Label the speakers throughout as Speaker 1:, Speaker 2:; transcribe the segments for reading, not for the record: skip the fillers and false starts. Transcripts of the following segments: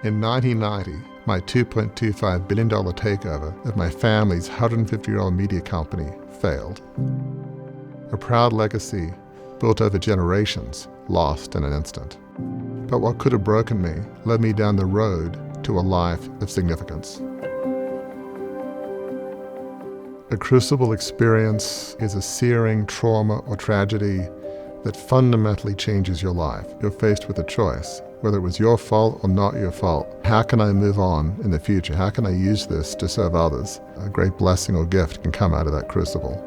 Speaker 1: In 1990, my $2.25 billion takeover of my family's 150-year-old media company failed. A proud legacy built over generations, lost in an instant. But what could have broken me led me down the road to a life of significance. A crucible experience is a searing trauma or tragedy that fundamentally changes your life. You're faced with a choice, whether it was your fault or not your fault. How can I move on in the future? How can I use this to serve others? A great blessing or gift can come out of that crucible.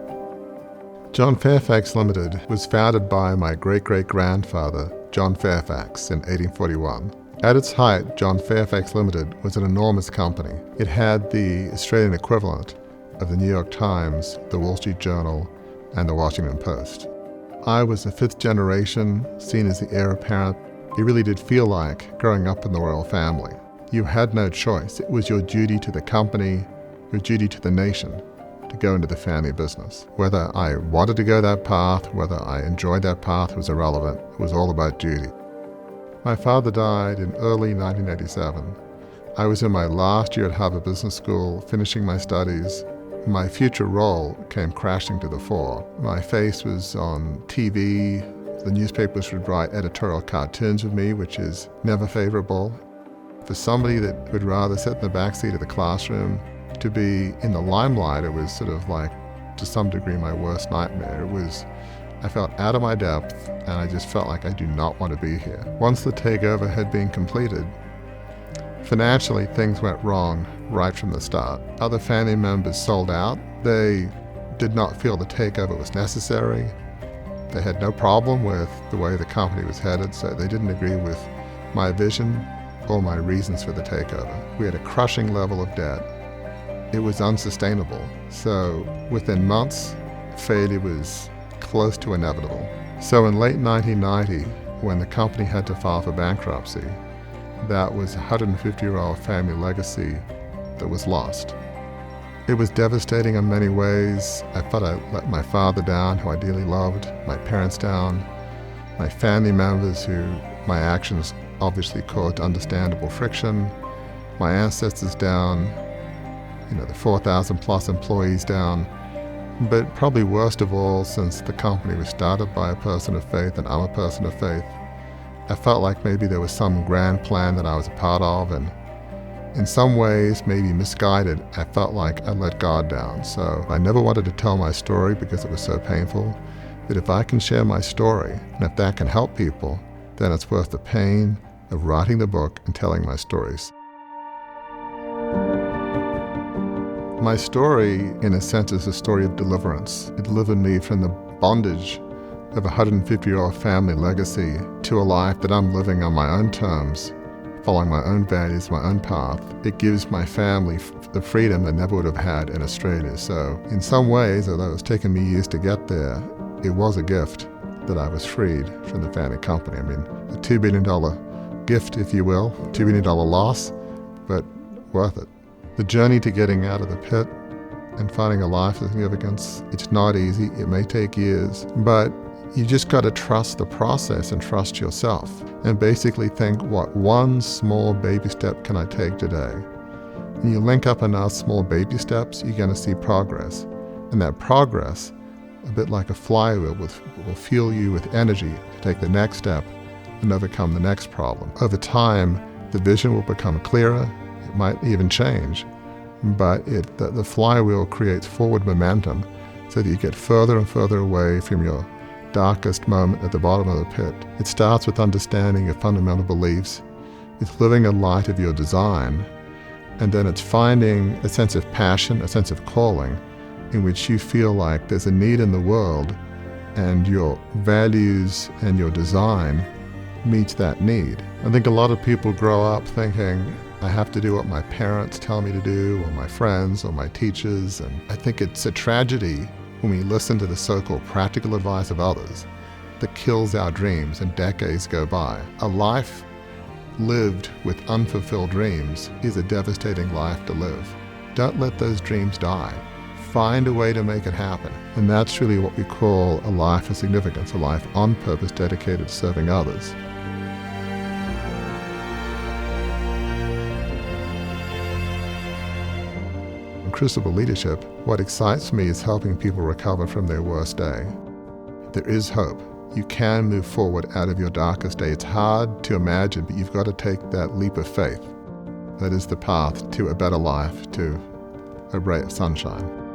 Speaker 1: John Fairfax Limited was founded by my great-great-grandfather, John Fairfax, in 1841. At its height, John Fairfax Limited was an enormous company. It had the Australian equivalent of the New York Times, the Wall Street Journal, and the Washington Post. I was a fifth generation, seen as the heir apparent. It really did feel like growing up in the royal family. You had no choice. It was your duty to the company, your duty to the nation, to go into the family business. Whether I wanted to go that path, whether I enjoyed that path was irrelevant. It was all about duty. My father died in early 1987. I was in my last year at Harvard Business School, finishing my studies. My future role came crashing to the fore. My face was on TV. The newspapers would write editorial cartoons of me, which is never favorable. For somebody that would rather sit in the backseat of the classroom, to be in the limelight, it was sort of like, to some degree, my worst nightmare. I felt out of my depth, and I just felt like I do not want to be here. Once the takeover had been completed, financially, things went wrong right from the start. Other family members sold out. They did not feel the takeover was necessary. They had no problem with the way the company was headed, so they didn't agree with my vision or my reasons for the takeover. We had a crushing level of debt. It was unsustainable. So within months, failure was close to inevitable. So in late 1990, when the company had to file for bankruptcy, that was a 150-year-old family legacy that was lost. It was devastating in many ways. I felt I let my father down, who I dearly loved, my parents down, my family members who my actions obviously caused understandable friction, my ancestors down, the 4,000 plus employees down. But probably worst of all, since the company was started by a person of faith and I'm a person of faith, I felt like maybe there was some grand plan that I was a part of, and in some ways, maybe misguided, I felt like I let God down. So I never wanted to tell my story because it was so painful. But if I can share my story, and if that can help people, then it's worth the pain of writing the book and telling my stories. My story, in a sense, is a story of deliverance. It delivered me from the bondage of a 150-year-old family legacy to a life that I'm living on my own terms, following my own values, my own path. It gives my family the freedom they never would have had in Australia. So in some ways, although it's taken me years to get there, it was a gift that I was freed from the family company. I mean, a $2 billion gift, if you will, $2 billion loss, but worth it. The journey to getting out of the pit and finding a life of significance, it's not easy. It may take years, but you just got to trust the process and trust yourself and basically think, what one small baby step can I take today? When you link up enough small baby steps, you're going to see progress. And that progress, a bit like a flywheel, will fuel you with energy to take the next step and overcome the next problem. Over time, the vision will become clearer. It might even change, but the flywheel creates forward momentum so that you get further and further away from your darkest moment at the bottom of the pit. It starts with understanding your fundamental beliefs. It's living a light of your design, and then it's finding a sense of passion, a sense of calling, in which you feel like there's a need in the world, and your values and your design meets that need. I think a lot of people grow up thinking, I have to do what my parents tell me to do, or my friends, or my teachers, and I think it's a tragedy when we listen to the so-called practical advice of others that kills our dreams and decades go by. A life lived with unfulfilled dreams is a devastating life to live. Don't let those dreams die. Find a way to make it happen. And that's really what we call a life of significance, a life on purpose dedicated to serving others. Crucible leadership, what excites me is helping people recover from their worst day. There is hope. You can move forward out of your darkest day. It's hard to imagine, but you've got to take that leap of faith. That is the path to a better life, to a ray of sunshine.